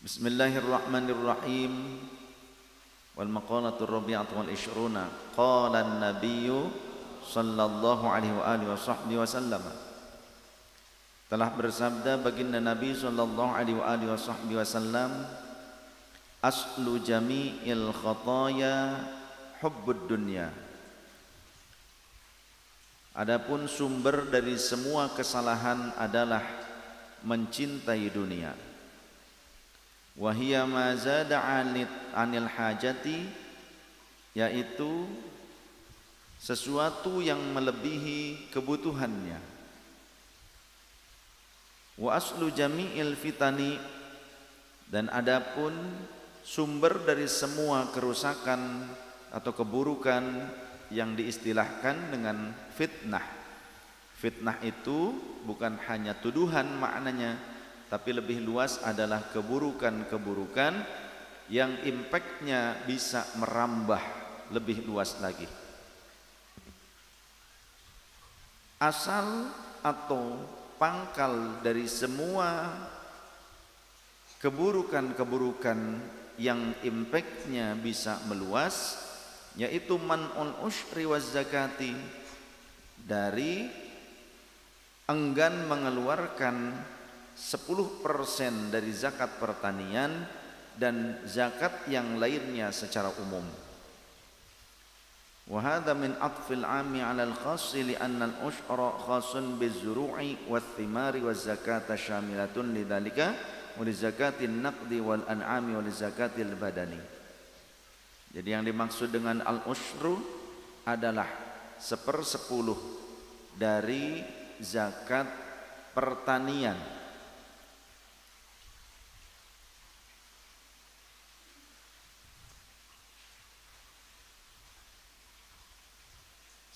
Bismillahirrahmanirrahim. Wal maqalatur rabi'atu wal ishruna. Qala an-nabiyyu sallallahu alaihi wa alihi wasallam. Telah bersabda baginda Nabi sallallahu alaihi wa alihi wasallam, aslu jami'il khataya hubbud dunya. Adapun sumber dari semua kesalahan adalah mencintai dunia. Wahia ma zada anil hajati, yaitu sesuatu yang melebihi kebutuhannya. Wa aslu jami'il fitani, dan adapun sumber dari semua kerusakan atau keburukan yang diistilahkan dengan fitnah. Fitnah itu bukan hanya tuduhan maknanya, tapi lebih luas adalah keburukan-keburukan yang impactnya bisa merambah lebih luas lagi. Asal atau pangkal dari semua keburukan-keburukan yang impactnya bisa meluas, yaitu man'ul usyri waz zakati, dari enggan mengeluarkan 10% dari zakat pertanian dan zakat yang lainnya secara umum. Wa hadha min atfil 'ami 'ala al-khass li anna al-ushra khassun biz-zuru'i wath-thimari waz-zakata syamilatun lidzalika wa li-zakatin naqdi wal an'ami wa li-zakatil badani. Jadi yang dimaksud dengan al-ushru adalah 1/10 dari zakat pertanian.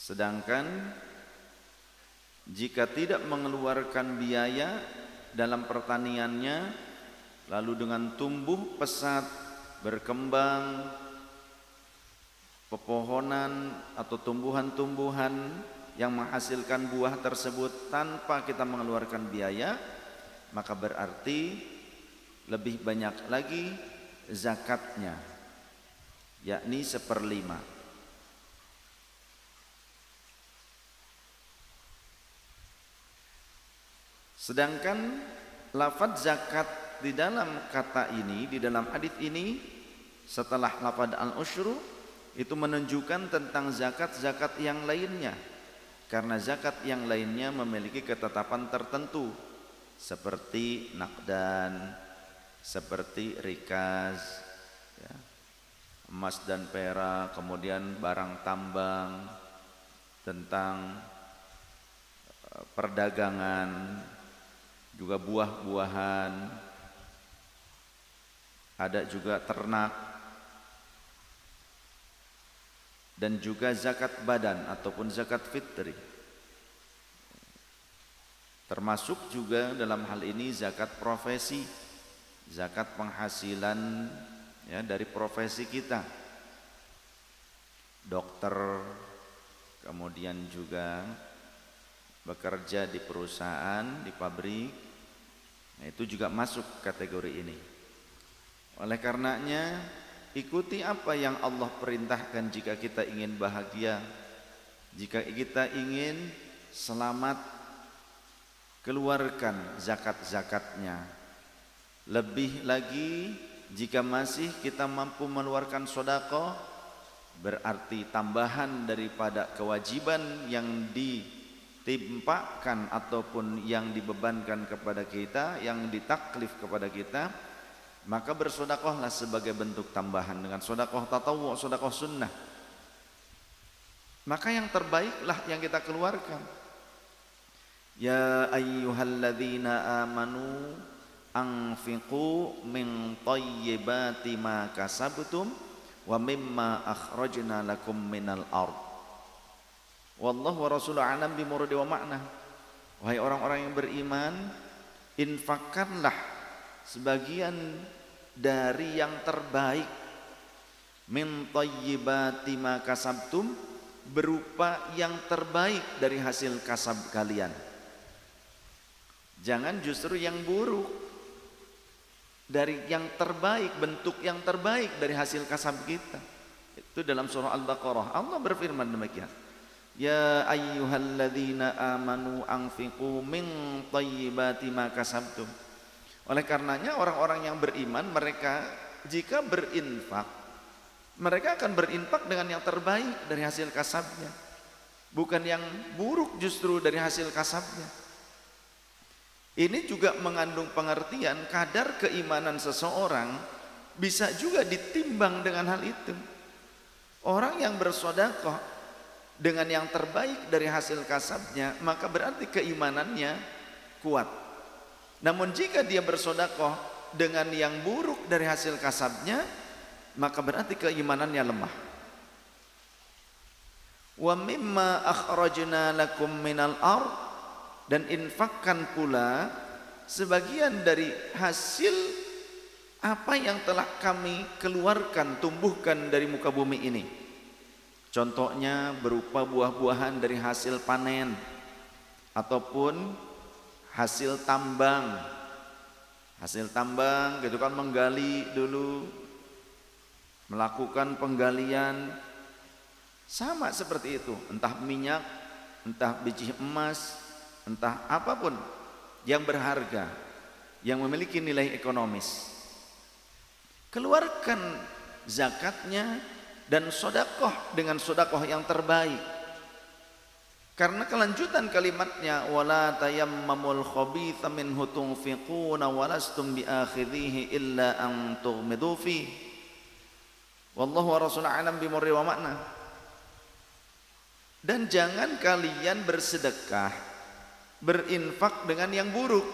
Sedangkan jika tidak mengeluarkan biaya dalam pertaniannya, lalu dengan tumbuh pesat, berkembang pepohonan atau tumbuhan-tumbuhan yang menghasilkan buah tersebut tanpa kita mengeluarkan biaya, maka berarti lebih banyak lagi zakatnya, yakni 1/5. Sedangkan lafaz zakat di dalam kata ini, di dalam hadis ini, setelah lafaz al-usyru, itu menunjukkan tentang zakat-zakat yang lainnya. Karena zakat yang lainnya memiliki ketetapan tertentu, seperti nakdan, seperti rikaz, ya, emas dan perak, kemudian barang tambang, tentang perdagangan, juga buah-buahan, ada juga ternak, dan juga zakat badan ataupun zakat fitri. Termasuk juga dalam hal ini zakat profesi, zakat penghasilan, ya, dari profesi kita, dokter, kemudian juga bekerja di perusahaan, di pabrik. Nah, itu juga masuk kategori ini. Oleh karenanya, ikuti apa yang Allah perintahkan jika kita ingin bahagia, jika kita ingin selamat, keluarkan zakat-zakatnya. Lebih lagi jika masih kita mampu mengeluarkan sedekah, berarti tambahan daripada kewajiban yang ditimpakan ataupun yang dibebankan kepada kita, yang ditaklif kepada kita, maka bersedekahlah sebagai bentuk tambahan dengan sedekah tatawwu', sedekah sunnah. Maka yang terbaiklah yang kita keluarkan. Ya ayyuhalladzina amanu anfiqu min thayyibati ma kasabtum wa mimma akhrajna lakum minal ard. Wallahu wa rasuluhu a'lam bi muradi wa ma'na. Wahai orang-orang yang beriman, infakkanlah sebagian dari yang terbaik min thayyibati ma kasabtum, berupa yang terbaik dari hasil kasab kalian. Jangan justru yang buruk. dari yang terbaik, bentuk yang terbaik dari hasil kasab kita. Itu dalam surah Al-Baqarah Allah berfirman demikian. Ya ayyuhalladzina amanu anfiqu min thayyibati ma kasabtum. Oleh karenanya orang-orang yang beriman, mereka jika berinfak, mereka akan berinfak dengan yang terbaik dari hasil kasabnya, bukan yang buruk justru dari hasil kasabnya. Ini juga mengandung pengertian kadar keimanan seseorang bisa juga ditimbang dengan hal itu. Orang yang bersedekah dengan yang terbaik dari hasil kasabnya, maka berarti keimanannya kuat. Namun jika dia bersedekah dengan yang buruk dari hasil kasabnya, maka berarti keimanannya lemah. Wa mimma akhrajna lakum minal ardh, dan infakkan pula sebagian dari hasil apa yang telah kami keluarkan, tumbuhkan dari muka bumi ini. Contohnya berupa buah-buahan dari hasil panen ataupun hasil tambang. Hasil tambang gitu kan, menggali dulu, melakukan penggalian, sama seperti itu, entah minyak, entah biji emas, entah apapun yang berharga, yang memiliki nilai ekonomis, keluarkan zakatnya dan sedekah dengan sedekah yang terbaik. Karena kelanjutan kalimatnya, wala tayammamul khabitha minhu tunfiquna walastum biakhidhihi illa an tughmidu fi. Wallahu wa rasuluhu a'lam bimurri wa makna. Dan jangan kalian bersedekah, berinfak dengan yang buruk,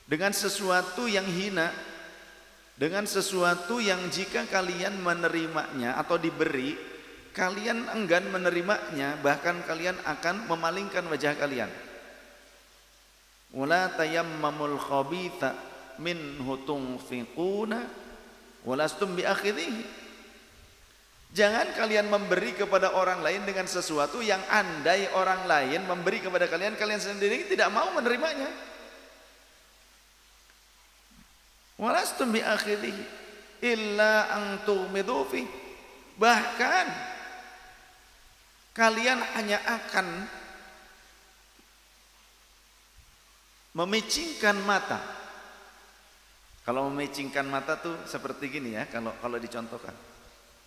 dengan sesuatu yang hina, dengan sesuatu yang jika kalian menerimanya atau diberi, kalian enggan menerimanya, bahkan kalian akan memalingkan wajah kalian. Wala tayammamul khabitha minhu tunfiquna walastum biakhidhihi. Jangan kalian memberi kepada orang lain dengan sesuatu yang andai orang lain memberi kepada kalian, kalian sendiri tidak mau menerimanya. Walastum biakhidhihi illa an tughmidu fi. Bahkan kalian hanya akan memicingkan mata. Kalau memicingkan mata tuh seperti gini ya, kalau dicontohkan.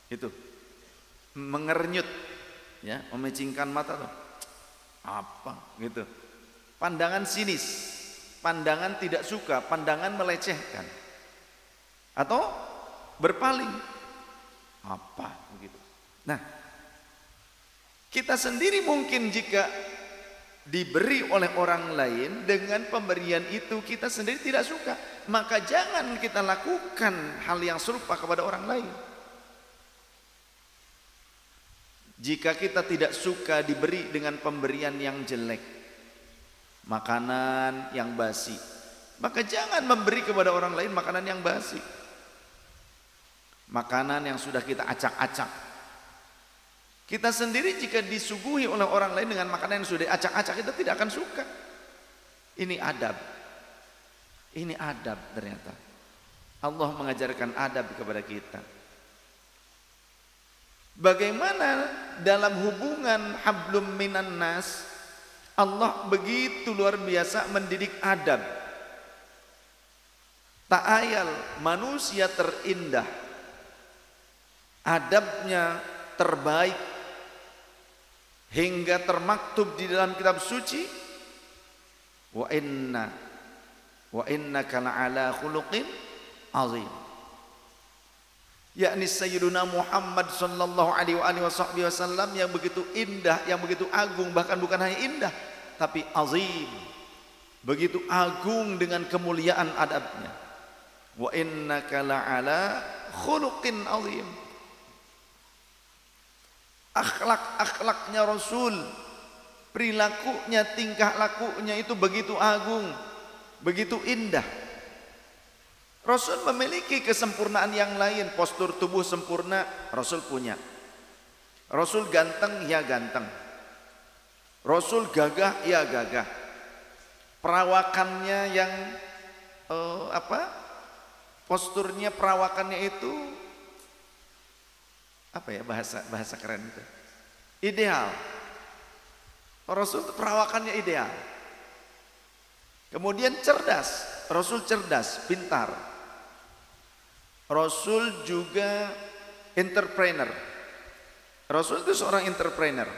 Itu mengernyut ya, memicingkan mata tuh apa gitu, pandangan sinis, pandangan tidak suka, pandangan melecehkan atau berpaling apa begitu. Nah, kita sendiri mungkin jika diberi oleh orang lain dengan pemberian itu kita sendiri tidak suka, maka jangan kita lakukan hal yang serupa kepada orang lain. Jika kita tidak suka diberi dengan pemberian yang jelek, makanan yang basi, maka jangan memberi kepada orang lain makanan yang basi, makanan yang sudah kita acak-acak. Kita sendiri jika disuguhi oleh orang lain dengan makanan yang sudah acak-acak, kita tidak akan suka. Ini adab. Ini adab ternyata. Allah mengajarkan adab kepada kita. Bagaimana dalam hubungan hablum minan nas, Allah begitu luar biasa mendidik adab. Ta'ayal, manusia terindah, adabnya terbaik, hingga termaktub di dalam kitab suci, wa innaka la'ala khuluqin azim. Yakni Sayyiduna Muhammad sallallahu alaihi wasallam yang begitu indah, yang begitu agung, bahkan bukan hanya indah tapi azim, begitu agung dengan kemuliaan adabnya. Wa innaka la'ala khuluqin azim. Akhlak-akhlaknya Rasul, perilakunya, tingkah lakunya itu begitu agung, begitu indah. Rasul memiliki kesempurnaan yang lain. Postur tubuh sempurna Rasul punya. Rasul ganteng, ya ganteng. Rasul gagah, ya gagah. Perawakannya yang posturnya, perawakannya itu apa ya, bahasa keren itu, ideal. Rasul perawakannya ideal. Kemudian cerdas, Rasul cerdas, pintar. Rasul juga entrepreneur. Rasul itu seorang entrepreneur.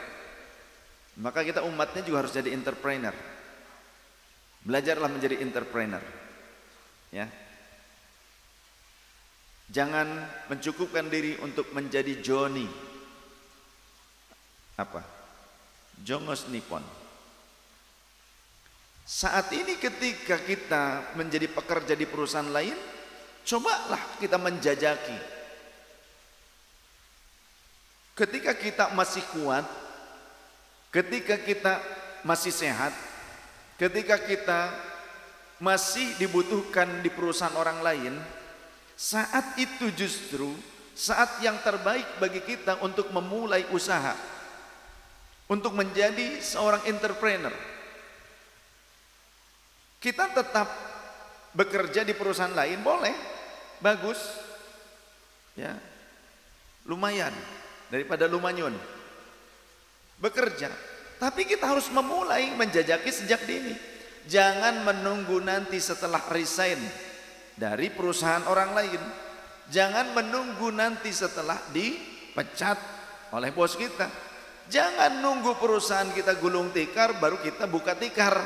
Maka kita umatnya juga harus jadi entrepreneur. Belajarlah menjadi entrepreneur. Ya. Jangan mencukupkan diri untuk menjadi Johnny. Apa? Jongos Nippon. Saat ini ketika kita menjadi pekerja di perusahaan lain, cobalah kita menjajaki. Ketika kita masih kuat, ketika kita masih sehat, ketika kita masih dibutuhkan di perusahaan orang lain, saat itu justru saat yang terbaik bagi kita untuk memulai usaha, untuk menjadi seorang entrepreneur. Kita tetap bekerja di perusahaan lain boleh, bagus, ya, lumayan daripada lumanyun bekerja. Tapi kita harus memulai menjajaki sejak dini. Jangan menunggu nanti setelah resign dari perusahaan orang lain. Jangan menunggu nanti setelah dipecat oleh bos kita. Jangan nunggu perusahaan kita gulung tikar baru kita buka tikar.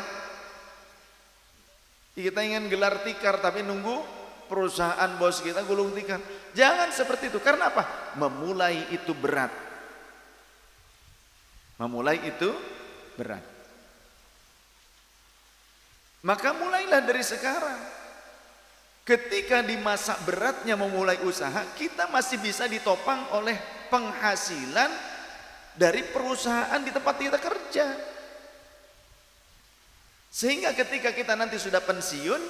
Kita ingin gelar tikar tapi nunggu perusahaan bos kita gulung tikar. Jangan seperti itu. Karena apa? Memulai itu berat. Memulai itu berat. Maka mulailah dari sekarang. Ketika di masa beratnya memulai usaha, kita masih bisa ditopang oleh penghasilan dari perusahaan di tempat kita kerja. Sehingga ketika kita nanti sudah pensiun,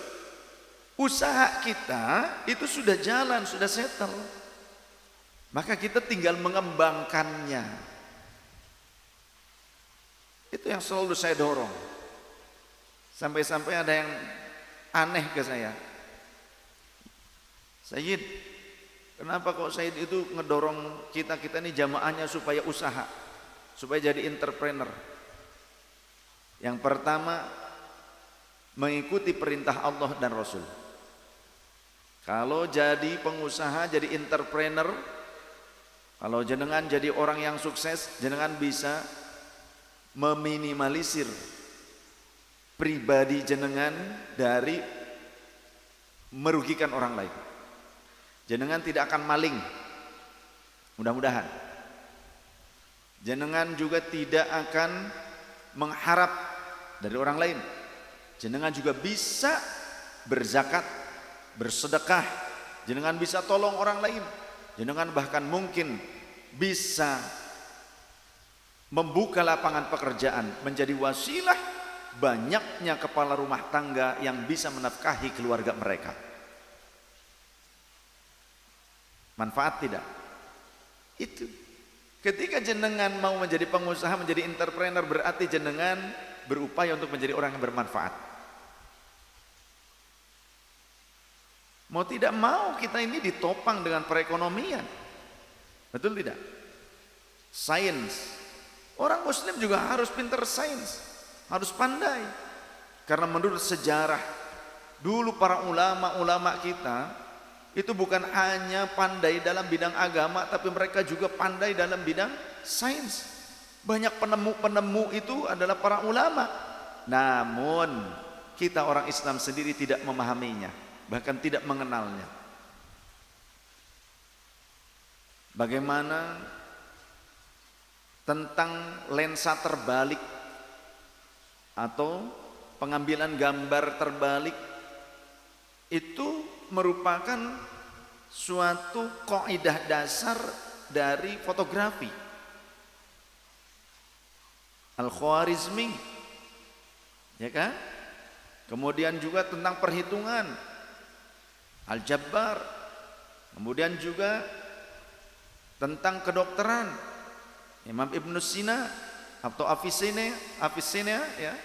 usaha kita itu sudah jalan, sudah settle. Maka kita tinggal mengembangkannya. Itu yang selalu saya dorong. Sampai-sampai ada yang aneh ke saya. Sayyid, kenapa kok Sayyid itu ngedorong kita ini jamaahnya supaya usaha, supaya jadi entrepreneur? Yang pertama, mengikuti perintah Allah dan Rasul. Kalau jadi pengusaha, jadi entrepreneur, kalau jenengan jadi orang yang sukses, jenengan bisa meminimalisir pribadi jenengan dari merugikan orang lain. Jenengan tidak akan maling, mudah-mudahan. Jenengan juga tidak akan mengharap dari orang lain. Jenengan juga bisa berzakat, bersedekah. Jenengan bisa tolong orang lain. Jenengan bahkan mungkin bisa membuka lapangan pekerjaan, menjadi wasilah banyaknya kepala rumah tangga yang bisa menafkahi keluarga mereka. Manfaat tidak? Itu. Ketika jenengan mau menjadi pengusaha, menjadi entrepreneur, berarti jenengan berupaya untuk menjadi orang yang bermanfaat. Mau tidak mau kita ini ditopang dengan perekonomian. Betul tidak? Sains. Orang muslim juga harus pintar sains, harus pandai. Karena menurut sejarah, dulu para ulama-ulama kita itu bukan hanya pandai dalam bidang agama, tapi mereka juga pandai dalam bidang sains. Banyak penemu-penemu itu adalah para ulama. Namun kita orang Islam sendiri tidak memahaminya, bahkan tidak mengenalnya. Bagaimana tentang lensa terbalik atau pengambilan gambar terbalik, itu merupakan suatu kaidah dasar dari fotografi. Al-Khwarizmi, ya kan? Kemudian juga tentang perhitungan, Al-Jabbar. Kemudian juga tentang kedokteran, Imam Ibn Sina atau Avicenna, ya.